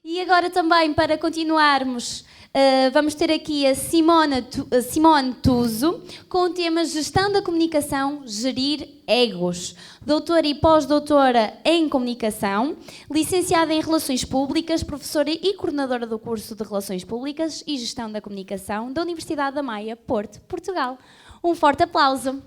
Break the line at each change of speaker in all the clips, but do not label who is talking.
E agora também, para continuarmos, vamos ter aqui a Simone Tuso, com o tema Gestão da Comunicação, Gerir Egos. Doutora e pós-doutora em Comunicação, licenciada em Relações Públicas, professora e coordenadora do curso de Relações Públicas e Gestão da Comunicação da Universidade da Maia, Porto, Portugal. Um forte aplauso.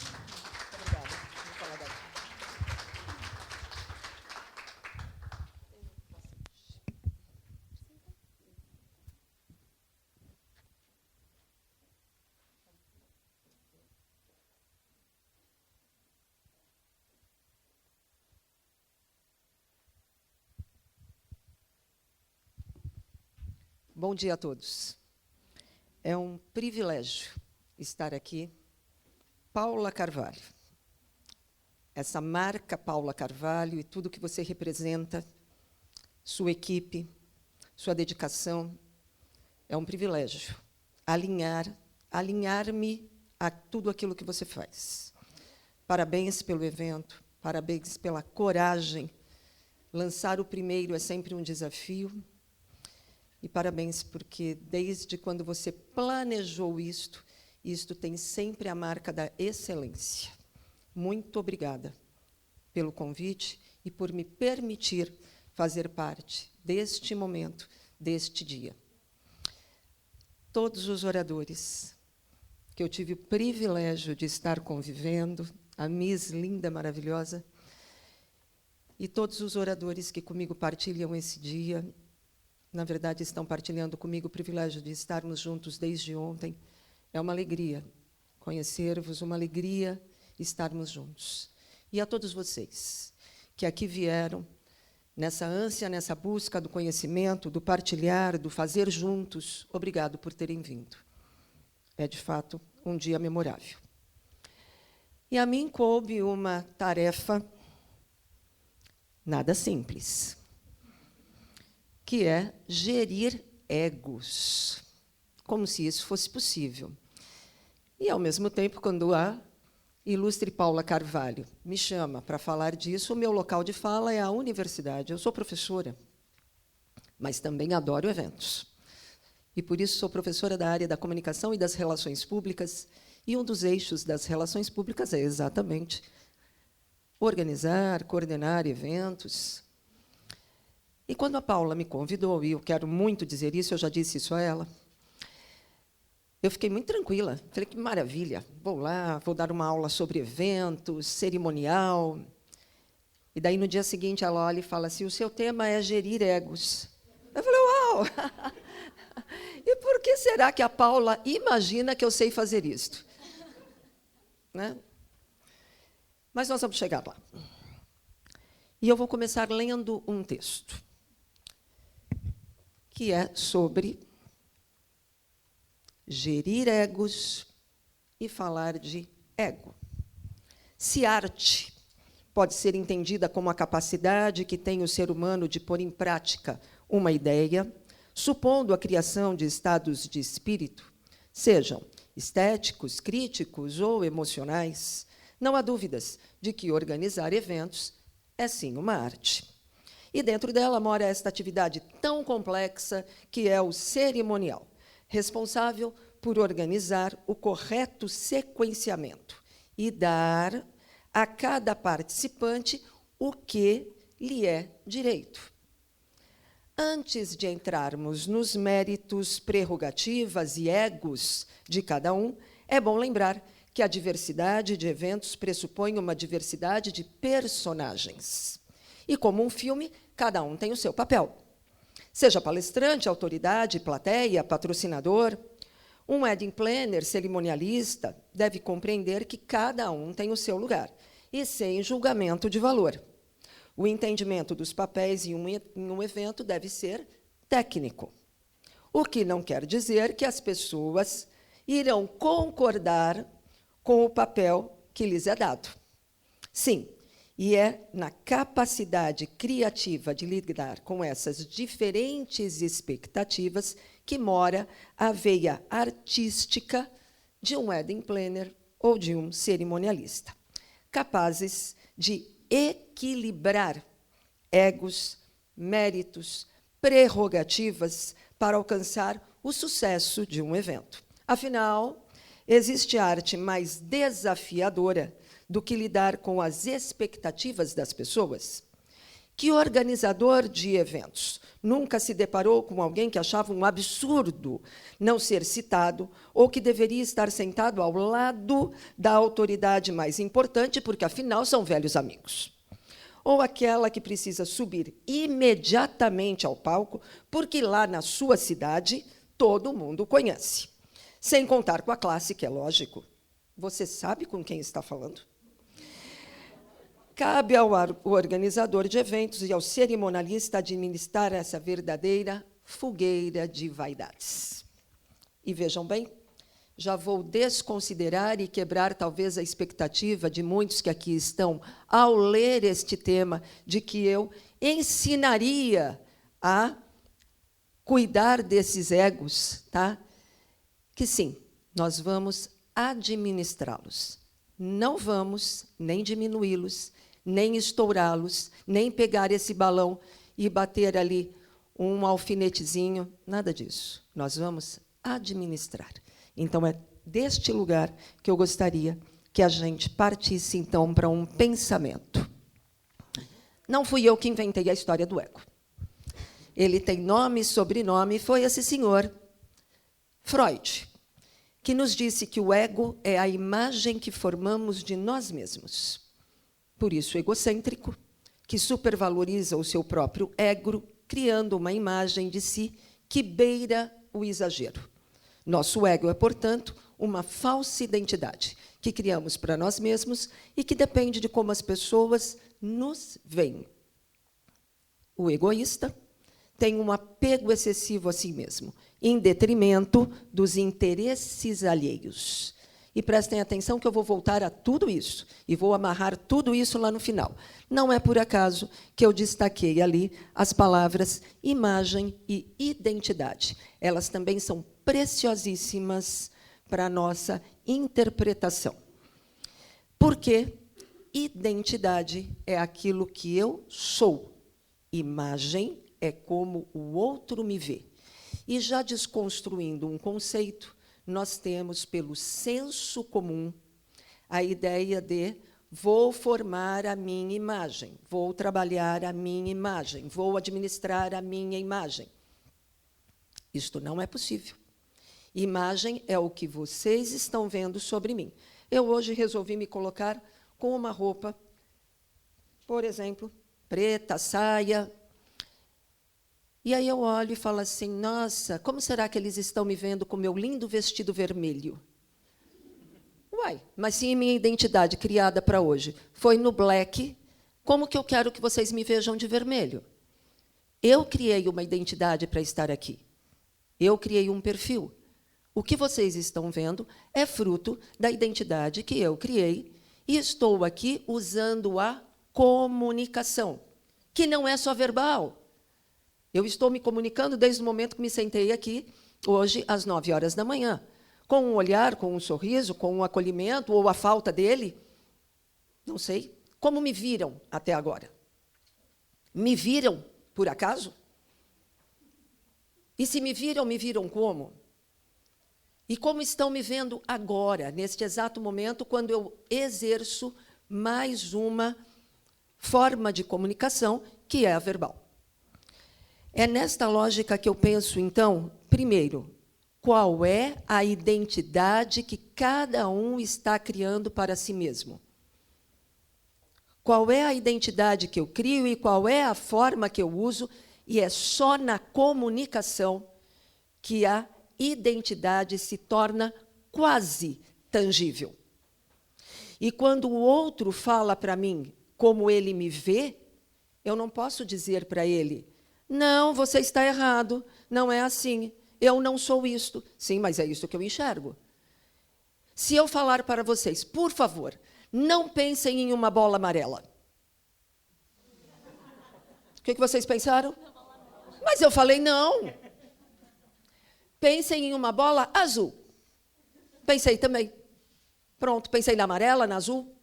Bom dia a todos. É um privilégio estar aqui. Paula Carvalho. Essa marca Paula Carvalho e tudo que você representa, sua equipe, sua dedicação, é um privilégio alinhar-me a tudo aquilo que você faz. Parabéns pelo evento, parabéns pela coragem. Lançar o primeiro é sempre um desafio. E parabéns, porque desde quando você planejou isto tem sempre a marca da excelência. Muito obrigada pelo convite e por me permitir fazer parte deste momento, deste dia. Todos os oradores que eu tive o privilégio de estar convivendo, a Miss linda, maravilhosa, e todos os oradores que comigo partilham esse dia, na verdade, estão partilhando comigo o privilégio de estarmos juntos desde ontem. É uma alegria conhecer-vos, uma alegria estarmos juntos. E a todos vocês que aqui vieram, nessa ânsia, nessa busca do conhecimento, do partilhar, do fazer juntos, obrigado por terem vindo. É, de fato, um dia memorável. E a mim coube uma tarefa nada simples, que é gerir egos, como se isso fosse possível. E, ao mesmo tempo, quando a ilustre Paula Carvalho me chama para falar disso, o meu local de fala é a universidade. Eu sou professora, mas também adoro eventos. E, por isso, sou professora da área da comunicação e das relações públicas, e um dos eixos das relações públicas é exatamente organizar, coordenar eventos. E quando a Paula me convidou, e eu quero muito dizer isso, eu já disse isso a ela, eu fiquei muito tranquila. Falei, que maravilha, vou lá, vou dar uma aula sobre eventos, cerimonial. E daí, no dia seguinte, ela olha e fala assim, o seu tema é gerir egos. Eu falei, uau! E por que será que a Paula imagina que eu sei fazer isto? Né? Mas nós vamos chegar lá. E eu vou começar lendo um texto, que é sobre gerir egos e falar de ego. Se arte pode ser entendida como a capacidade que tem o ser humano de pôr em prática uma ideia, supondo a criação de estados de espírito, sejam estéticos, críticos ou emocionais, não há dúvidas de que organizar eventos é, sim, uma arte. E dentro dela mora esta atividade tão complexa que é o cerimonial, responsável por organizar o correto sequenciamento e dar a cada participante o que lhe é direito. Antes de entrarmos nos méritos, prerrogativas e egos de cada um, é bom lembrar que a diversidade de eventos pressupõe uma diversidade de personagens. E, como um filme, cada um tem o seu papel. Seja palestrante, autoridade, plateia, patrocinador, um wedding planner, cerimonialista, deve compreender que cada um tem o seu lugar, e sem julgamento de valor. O entendimento dos papéis em um evento deve ser técnico, o que não quer dizer que as pessoas irão concordar com o papel que lhes é dado. Sim, e é na capacidade criativa de lidar com essas diferentes expectativas que mora a veia artística de um wedding planner ou de um cerimonialista, capazes de equilibrar egos, méritos, prerrogativas para alcançar o sucesso de um evento. Afinal, existe arte mais desafiadora do que lidar com as expectativas das pessoas? Que organizador de eventos nunca se deparou com alguém que achava um absurdo não ser citado ou que deveria estar sentado ao lado da autoridade mais importante, porque, afinal, são velhos amigos? Ou aquela que precisa subir imediatamente ao palco, porque lá na sua cidade todo mundo conhece? Sem contar com a classe, que é lógico. Você sabe com quem está falando? Cabe ao organizador de eventos e ao cerimonialista administrar essa verdadeira fogueira de vaidades. E vejam bem, já vou desconsiderar e quebrar talvez a expectativa de muitos que aqui estão ao ler este tema, de que eu ensinaria a cuidar desses egos, tá? Que sim, nós vamos administrá-los. Não vamos nem diminuí-los, nem estourá-los, nem pegar esse balão e bater ali um alfinetezinho, nada disso. Nós vamos administrar. Então, é deste lugar que eu gostaria que a gente partisse, então, para um pensamento. Não fui eu que inventei a história do ego. Ele tem nome e sobrenome, foi esse senhor, Freud, que nos disse que o ego é a imagem que formamos de nós mesmos. Por isso, egocêntrico, que supervaloriza o seu próprio ego, criando uma imagem de si que beira o exagero. Nosso ego é, portanto, uma falsa identidade que criamos para nós mesmos e que depende de como as pessoas nos veem. O egoísta tem um apego excessivo a si mesmo, em detrimento dos interesses alheios. E prestem atenção que eu vou voltar a tudo isso, e vou amarrar tudo isso lá no final. Não é por acaso que eu destaquei ali as palavras imagem e identidade. Elas também são preciosíssimas para a nossa interpretação. Porque identidade é aquilo que eu sou. Imagem é como o outro me vê. E já desconstruindo um conceito, nós temos, pelo senso comum, a ideia de vou formar a minha imagem, vou trabalhar a minha imagem, vou administrar a minha imagem. Isto não é possível. Imagem é o que vocês estão vendo sobre mim. Eu hoje resolvi me colocar com uma roupa, por exemplo, preta, saia. E aí eu olho e falo assim, nossa, como será que eles estão me vendo com meu lindo vestido vermelho? Uai, mas se minha identidade criada para hoje foi no black, como que eu quero que vocês me vejam de vermelho? Eu criei uma identidade para estar aqui. Eu criei um perfil. O que vocês estão vendo é fruto da identidade que eu criei e estou aqui usando a comunicação, que não é só verbal. Eu estou me comunicando desde o momento que me sentei aqui, hoje, às 9h da manhã, com um olhar, com um sorriso, com um acolhimento, ou a falta dele. Não sei. Como me viram até agora? Me viram, por acaso? E se me viram como? E como estão me vendo agora, neste exato momento, quando eu exerço mais uma forma de comunicação, que é a verbal? É nesta lógica que eu penso, então, primeiro, qual é a identidade que cada um está criando para si mesmo? Qual é a identidade que eu crio e qual é a forma que eu uso? E é só na comunicação que a identidade se torna quase tangível. E quando o outro fala para mim como ele me vê, eu não posso dizer para ele, não, você está errado, não é assim, eu não sou isto. Sim, mas é isso que eu enxergo. Se eu falar para vocês, por favor, não pensem em uma bola amarela. O que vocês pensaram? Mas eu falei não. Pensem em uma bola azul. Pensei também. Pronto, pensei na amarela, na azul.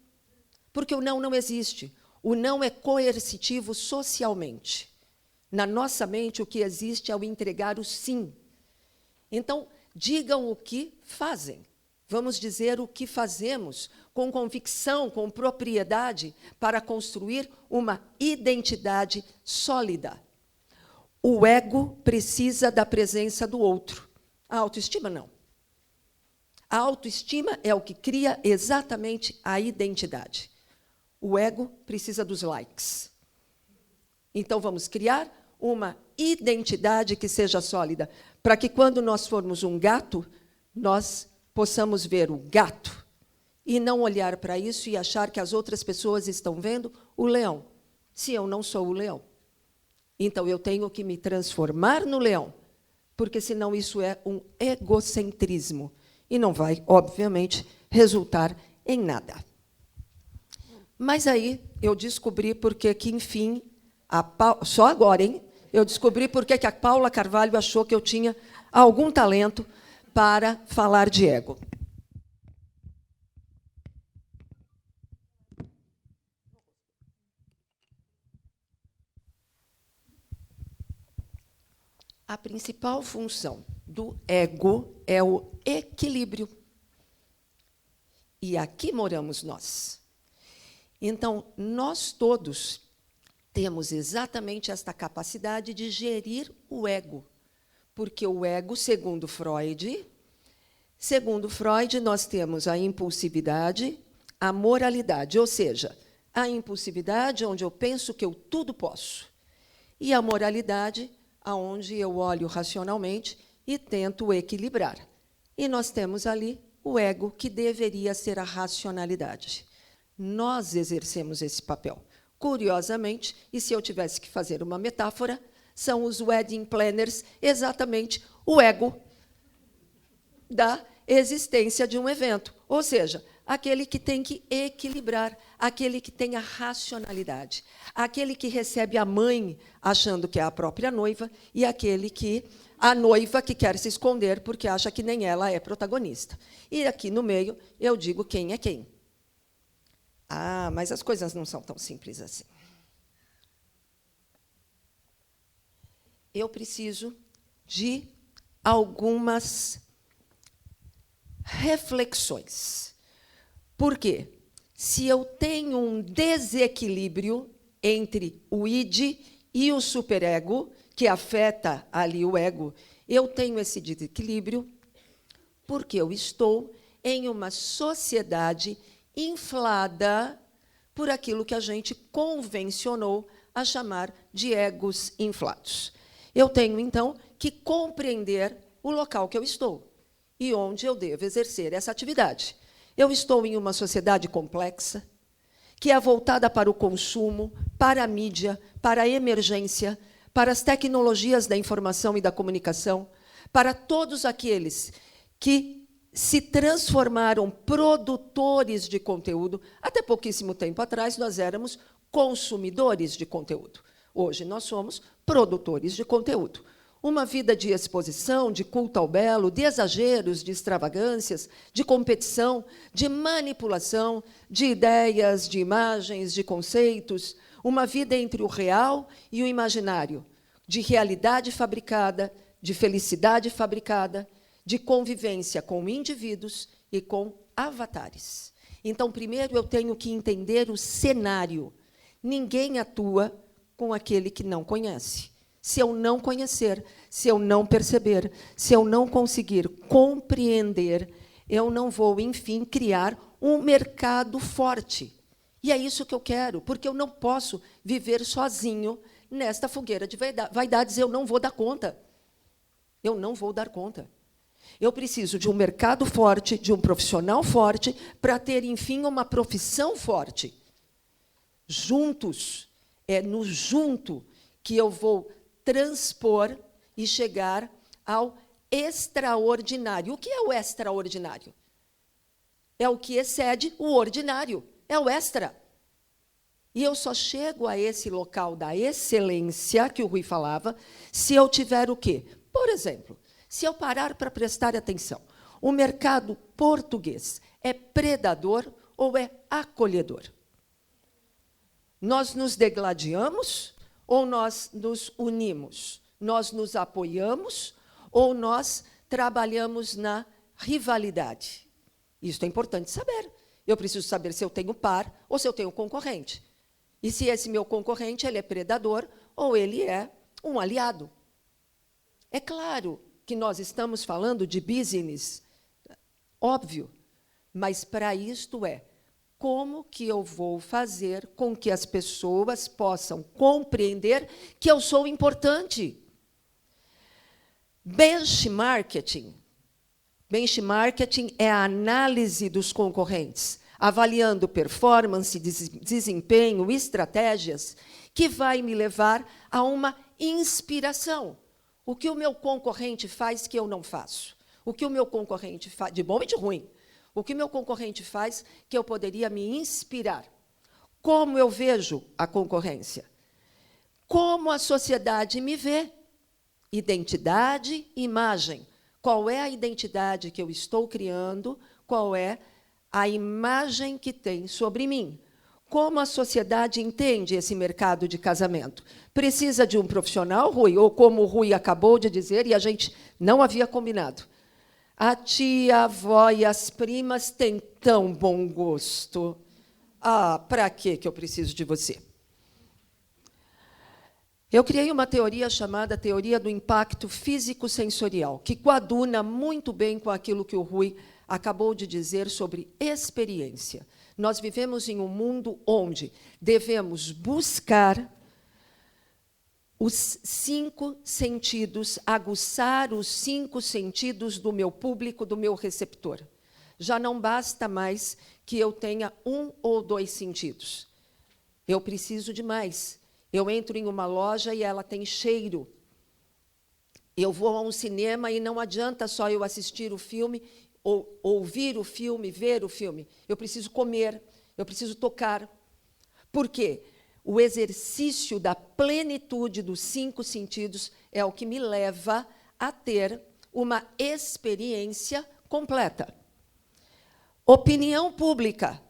Porque o não existe. O não é coercitivo socialmente. Na nossa mente, o que existe é o entregar o sim. Então, digam o que fazem. Vamos dizer o que fazemos com convicção, com propriedade, para construir uma identidade sólida. O ego precisa da presença do outro. A autoestima, não. A autoestima é o que cria exatamente a identidade. O ego precisa dos likes. Então, vamos criar uma identidade que seja sólida, para que, quando nós formos um gato, nós possamos ver o gato e não olhar para isso e achar que as outras pessoas estão vendo o leão, se eu não sou o leão. Então, eu tenho que me transformar no leão, porque, senão, isso é um egocentrismo e não vai, obviamente, resultar em nada. Mas aí eu descobri porque que, enfim, só agora, hein? Eu descobri porque que a Paula Carvalho achou que eu tinha algum talento para falar de ego. A principal função do ego é o equilíbrio. E aqui moramos nós. Então, nós todos temos exatamente esta capacidade de gerir o ego. Porque o ego, segundo Freud, nós temos a impulsividade, a moralidade, ou seja, a impulsividade, onde eu penso que eu tudo posso, e a moralidade, onde eu olho racionalmente e tento equilibrar. E nós temos ali o ego, que deveria ser a racionalidade. Nós exercemos esse papel. Curiosamente, e se eu tivesse que fazer uma metáfora, são os wedding planners exatamente o ego da existência de um evento. Ou seja, aquele que tem que equilibrar, aquele que tem a racionalidade, aquele que recebe a mãe achando que é a própria noiva e a noiva que quer se esconder porque acha que nem ela é protagonista. E aqui no meio eu digo quem é quem. Ah, mas as coisas não são tão simples assim. Eu preciso de algumas reflexões. Por quê? Se eu tenho um desequilíbrio entre o id e o superego, que afeta ali o ego, eu tenho esse desequilíbrio porque eu estou em uma sociedade inflada por aquilo que a gente convencionou a chamar de egos inflados. Eu tenho, então, que compreender o local que eu estou e onde eu devo exercer essa atividade. Eu estou em uma sociedade complexa, que é voltada para o consumo, para a mídia, para a emergência, para as tecnologias da informação e da comunicação, para todos aqueles que se transformaram produtores de conteúdo. Até pouquíssimo tempo atrás, nós éramos consumidores de conteúdo. Hoje, nós somos produtores de conteúdo. Uma vida de exposição, de culto ao belo, de exageros, de extravagâncias, de competição, de manipulação, de ideias, de imagens, de conceitos. Uma vida entre o real e o imaginário, de realidade fabricada, de felicidade fabricada, de convivência com indivíduos e com avatares. Então, primeiro, eu tenho que entender o cenário. Ninguém atua com aquele que não conhece. Se eu não conhecer, se eu não perceber, se eu não conseguir compreender, eu não vou, enfim, criar um mercado forte. E é isso que eu quero, porque eu não posso viver sozinho nesta fogueira de vaidades. Eu não vou dar conta. Eu não vou dar conta. Eu preciso de um mercado forte, de um profissional forte, para ter, enfim, uma profissão forte. Juntos, é no junto que eu vou transpor e chegar ao extraordinário. O que é o extraordinário? É o que excede o ordinário. É o extra. E eu só chego a esse local da excelência, que o Rui falava, se eu tiver o quê? Por exemplo, se eu parar para prestar atenção, o mercado português é predador ou é acolhedor? Nós nos degladiamos ou nós nos unimos? Nós nos apoiamos ou nós trabalhamos na rivalidade? Isso é importante saber. Eu preciso saber se eu tenho par ou se eu tenho concorrente. E se esse meu concorrente ele é predador ou ele é um aliado. É claro que nós estamos falando de business, óbvio, mas para isto como que eu vou fazer com que as pessoas possam compreender que eu sou importante? Benchmarking. Benchmarking é a análise dos concorrentes, avaliando performance, desempenho, estratégias, que vai me levar a uma inspiração. O que o meu concorrente faz que eu não faço? O que o meu concorrente faz, de bom e de ruim? O que o meu concorrente faz que eu poderia me inspirar? Como eu vejo a concorrência? Como a sociedade me vê? Identidade, imagem. Qual é a identidade que eu estou criando? Qual é a imagem que tem sobre mim? Como a sociedade entende esse mercado de casamento? Precisa de um profissional, Rui? Ou como o Rui acabou de dizer, e a gente não havia combinado, a tia, a avó e as primas têm tão bom gosto. Ah, para que eu preciso de você? Eu criei uma teoria chamada teoria do impacto físico-sensorial, que coaduna muito bem com aquilo que o Rui acabou de dizer sobre experiência. Nós vivemos em um mundo onde devemos buscar os 5 sentidos, aguçar os 5 sentidos do meu público, do meu receptor. Já não basta mais que eu tenha 1 ou 2 sentidos. Eu preciso de mais. Eu entro em uma loja e ela tem cheiro. Eu vou a um cinema e não adianta só eu assistir o filme, ou ouvir o filme, ver o filme. Eu preciso comer, eu preciso tocar. Por quê? O exercício da plenitude dos 5 sentidos é o que me leva a ter uma experiência completa. Opinião pública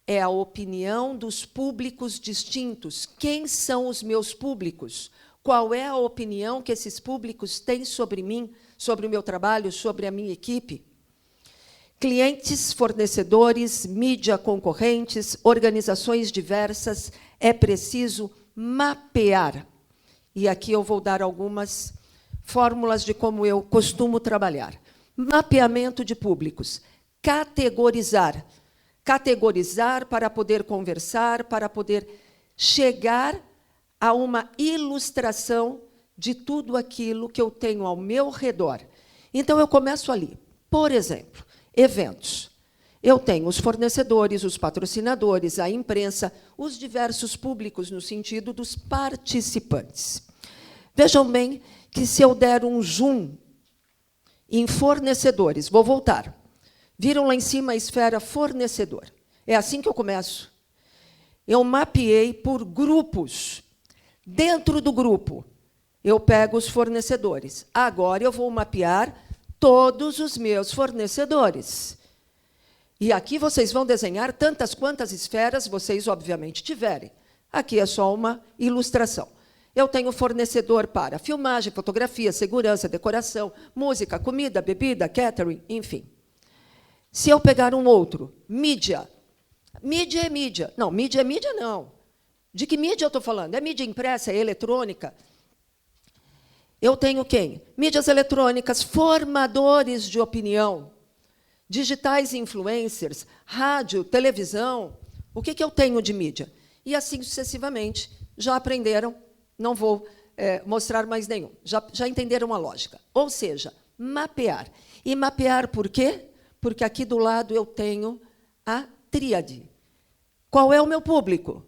é a opinião dos públicos distintos. Quem são os meus públicos? Qual é a opinião que esses públicos têm sobre mim, sobre o meu trabalho, sobre a minha equipe? Clientes, fornecedores, mídia concorrentes, organizações diversas, é preciso mapear. E aqui eu vou dar algumas fórmulas de como eu costumo trabalhar. Mapeamento de públicos. Categorizar. Categorizar para poder conversar, para poder chegar a uma ilustração de tudo aquilo que eu tenho ao meu redor. Então, eu começo ali. Por exemplo, eventos. Eu tenho os fornecedores, os patrocinadores, a imprensa, os diversos públicos, no sentido dos participantes. Vejam bem que, se eu der um zoom em fornecedores, vou voltar. Viram lá em cima a esfera fornecedor. É assim que eu começo. Eu mapeei por grupos. Dentro do grupo, eu pego os fornecedores. Agora eu vou mapear todos os meus fornecedores. E aqui vocês vão desenhar tantas quantas esferas vocês, obviamente, tiverem. Aqui é só uma ilustração. Eu tenho fornecedor para filmagem, fotografia, segurança, decoração, música, comida, bebida, catering, enfim. Se eu pegar um outro, mídia. Mídia é mídia. Não, mídia é mídia, não. De que mídia eu estou falando? É mídia impressa, é eletrônica? Eu tenho quem? Mídias eletrônicas, formadores de opinião, digitais influencers, rádio, televisão. O que eu tenho de mídia? E assim sucessivamente. Já aprenderam? Não vou mostrar mais nenhum. Já entenderam a lógica. Ou seja, mapear. E mapear por quê? Porque aqui do lado eu tenho a tríade. Qual é o meu público?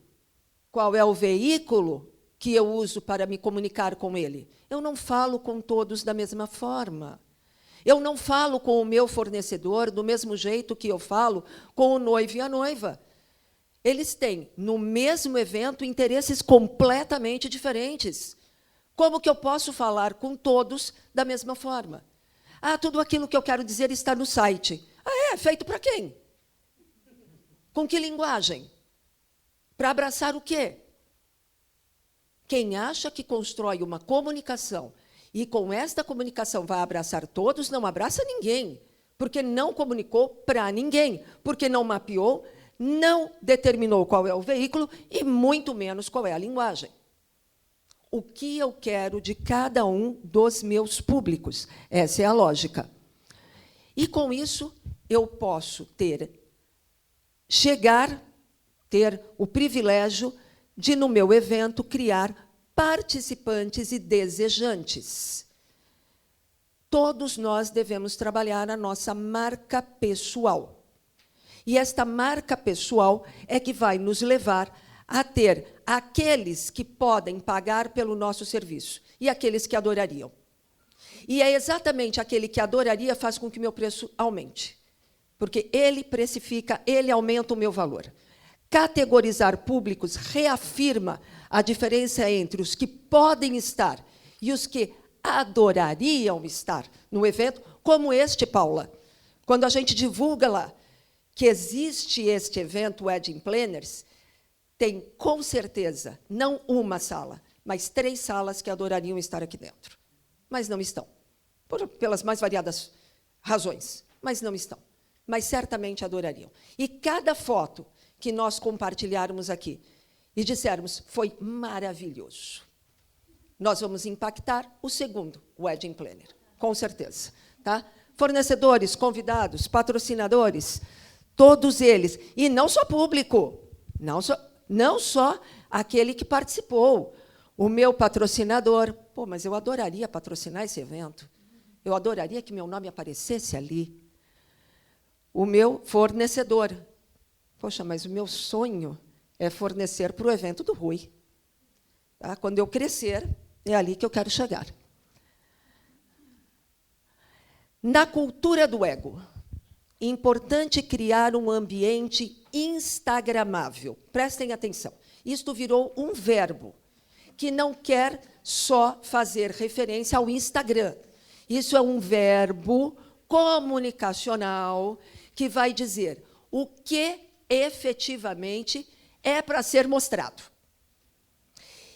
Qual é o veículo que eu uso para me comunicar com ele? Eu não falo com todos da mesma forma. Eu não falo com o meu fornecedor do mesmo jeito que eu falo com o noivo e a noiva. Eles têm, no mesmo evento, interesses completamente diferentes. Como que eu posso falar com todos da mesma forma? Ah, tudo aquilo que eu quero dizer está no site. Ah, é? Feito para quem? Com que linguagem? Para abraçar o quê? Quem acha que constrói uma comunicação e com esta comunicação vai abraçar todos, não abraça ninguém, porque não comunicou para ninguém, porque não mapeou, não determinou qual é o veículo e muito menos qual é a linguagem. O que eu quero de cada um dos meus públicos? Essa é a lógica. E, com isso, eu posso ter o privilégio de, no meu evento, criar participantes e desejantes. Todos nós devemos trabalhar a nossa marca pessoal. E esta marca pessoal é que vai nos levar a ter aqueles que podem pagar pelo nosso serviço e aqueles que adorariam. E é exatamente aquele que adoraria faz com que meu preço aumente, porque ele precifica, ele aumenta o meu valor. Categorizar públicos reafirma a diferença entre os que podem estar e os que adorariam estar no evento, como este, Paula. Quando a gente divulga lá que existe este evento, Wedding Planners, tem, com certeza, não uma sala, mas 3 salas que adorariam estar aqui dentro. Mas não estão, pelas mais variadas razões, mas não estão. Mas certamente adorariam. E cada foto que nós compartilharmos aqui e dissermos, foi maravilhoso, nós vamos impactar o segundo Wedding Planner, com certeza. Tá? Fornecedores, convidados, patrocinadores, todos eles. E não só público, não só aquele que participou. O meu patrocinador, mas eu adoraria patrocinar esse evento. Eu adoraria que meu nome aparecesse ali. O meu fornecedor. Poxa, mas o meu sonho é fornecer para o evento do Rui. Tá? Quando eu crescer, é ali que eu quero chegar. Na cultura do ego, importante criar um ambiente instagramável. Prestem atenção. Isto virou um verbo que não quer só fazer referência ao Instagram. Isso é um verbo comunicacional que vai dizer o que efetivamente é para ser mostrado.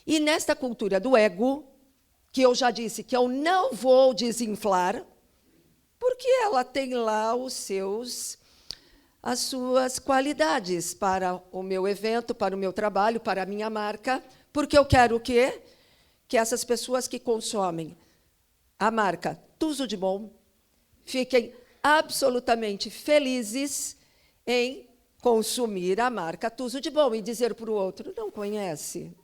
E nesta cultura do ego, que eu já disse que eu não vou desinflar, porque ela tem lá as suas qualidades para o meu evento, para o meu trabalho, para a minha marca, porque eu quero o quê? Que essas pessoas que consomem a marca Tuso de Bom fiquem absolutamente felizes em consumir a marca Tuso de Bom e dizer para o outro, não conhece?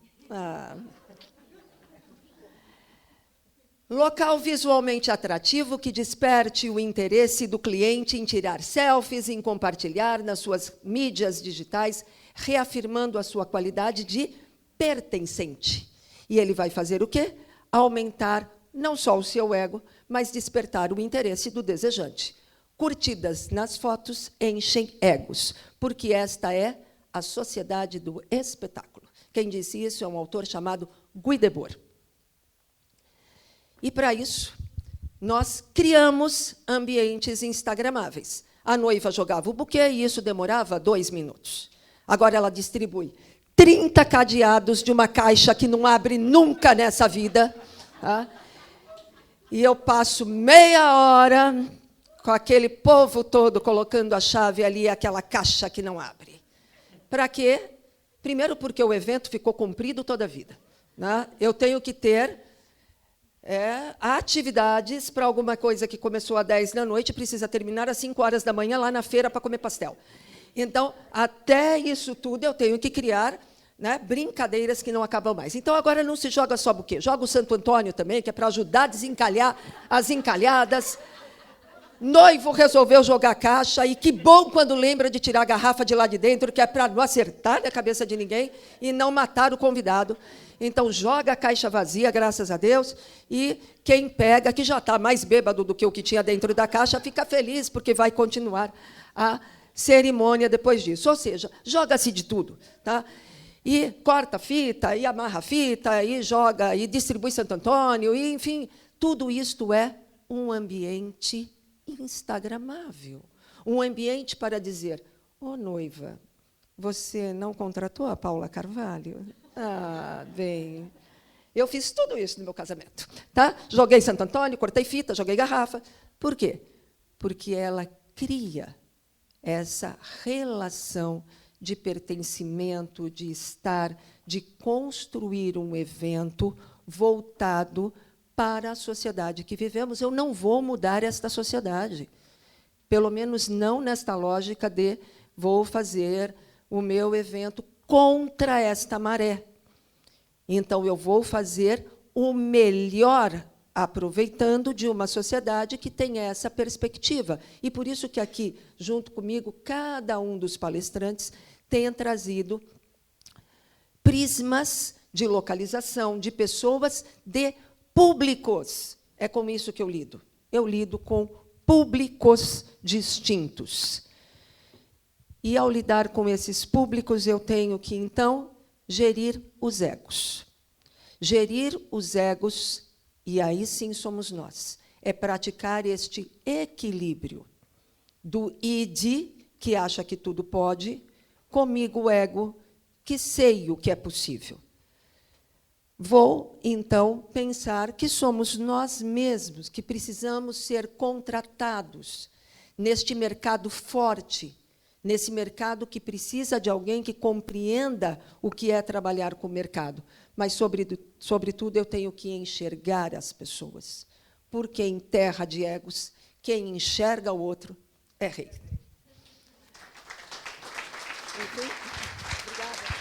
Local visualmente atrativo que desperte o interesse do cliente em tirar selfies, em compartilhar nas suas mídias digitais, reafirmando a sua qualidade de pertencente. E ele vai fazer o quê? Aumentar não só o seu ego, mas despertar o interesse do desejante. Curtidas nas fotos enchem egos, porque esta é a sociedade do espetáculo. Quem disse isso é um autor chamado Guy Debord. E, para isso, nós criamos ambientes instagramáveis. A noiva jogava o buquê e isso demorava 2 minutos. Agora ela distribui 30 cadeados de uma caixa que não abre nunca nessa vida. Tá? E eu passo meia hora com aquele povo todo colocando a chave ali, aquela caixa que não abre. Para quê? Primeiro, porque o evento ficou comprido toda a vida. Né? Eu tenho que ter atividades para alguma coisa que começou às 10 da noite, precisa terminar às 5 horas da manhã lá na feira para comer pastel. Então, até isso tudo, eu tenho que criar, né, brincadeiras que não acabam mais. Então, agora não se joga só buquê, joga o Santo Antônio também, que é para ajudar a desencalhar as encalhadas. Noivo resolveu jogar caixa, e que bom quando lembra de tirar a garrafa de lá de dentro, que é para não acertar na cabeça de ninguém e não matar o convidado. Então, joga a caixa vazia, graças a Deus, e quem pega, que já está mais bêbado do que o que tinha dentro da caixa, fica feliz, porque vai continuar a cerimônia depois disso. Ou seja, joga-se de tudo. Tá? E corta a fita, e amarra a fita, e joga, e distribui Santo Antônio, e, enfim, tudo isto é um ambiente instagramável. Um ambiente para dizer, noiva, você não contratou a Paula Carvalho? Bem, Eu fiz tudo isso no meu casamento. Tá? Joguei Santo Antônio, cortei fita, joguei garrafa. Por quê? Porque ela cria essa relação de pertencimento, de estar, de construir um evento voltado para a sociedade que vivemos. Eu não vou mudar esta sociedade, pelo menos não nesta lógica de vou fazer o meu evento contra esta maré. Então, eu vou fazer o melhor, aproveitando de uma sociedade que tem essa perspectiva. E por isso que aqui, junto comigo, cada um dos palestrantes tenha trazido prismas de localização, de pessoas, de públicos. É com isso que eu lido. Eu lido com públicos distintos. E, ao lidar com esses públicos, eu tenho que, então, gerir os egos. Gerir os egos, e aí sim somos nós, é praticar este equilíbrio do id, que acha que tudo pode, comigo, o ego, que sei o que é possível. Vou, então, pensar que somos nós mesmos que precisamos ser contratados neste mercado forte, nesse mercado que precisa de alguém que compreenda o que é trabalhar com o mercado. Mas, sobretudo, eu tenho que enxergar as pessoas, porque em terra de egos, quem enxerga o outro é rei. Okay? Obrigada.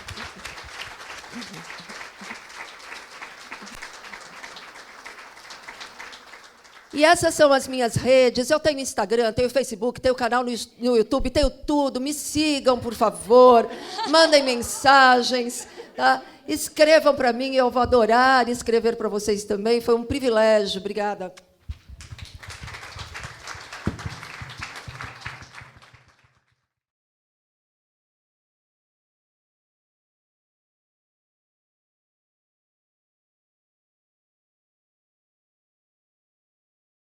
E essas são as minhas redes. Eu tenho Instagram, tenho Facebook, tenho canal no YouTube, tenho tudo. Me sigam, por favor. Mandem mensagens. Tá? Escrevam para mim, eu vou adorar escrever para vocês também. Foi um privilégio. Obrigada.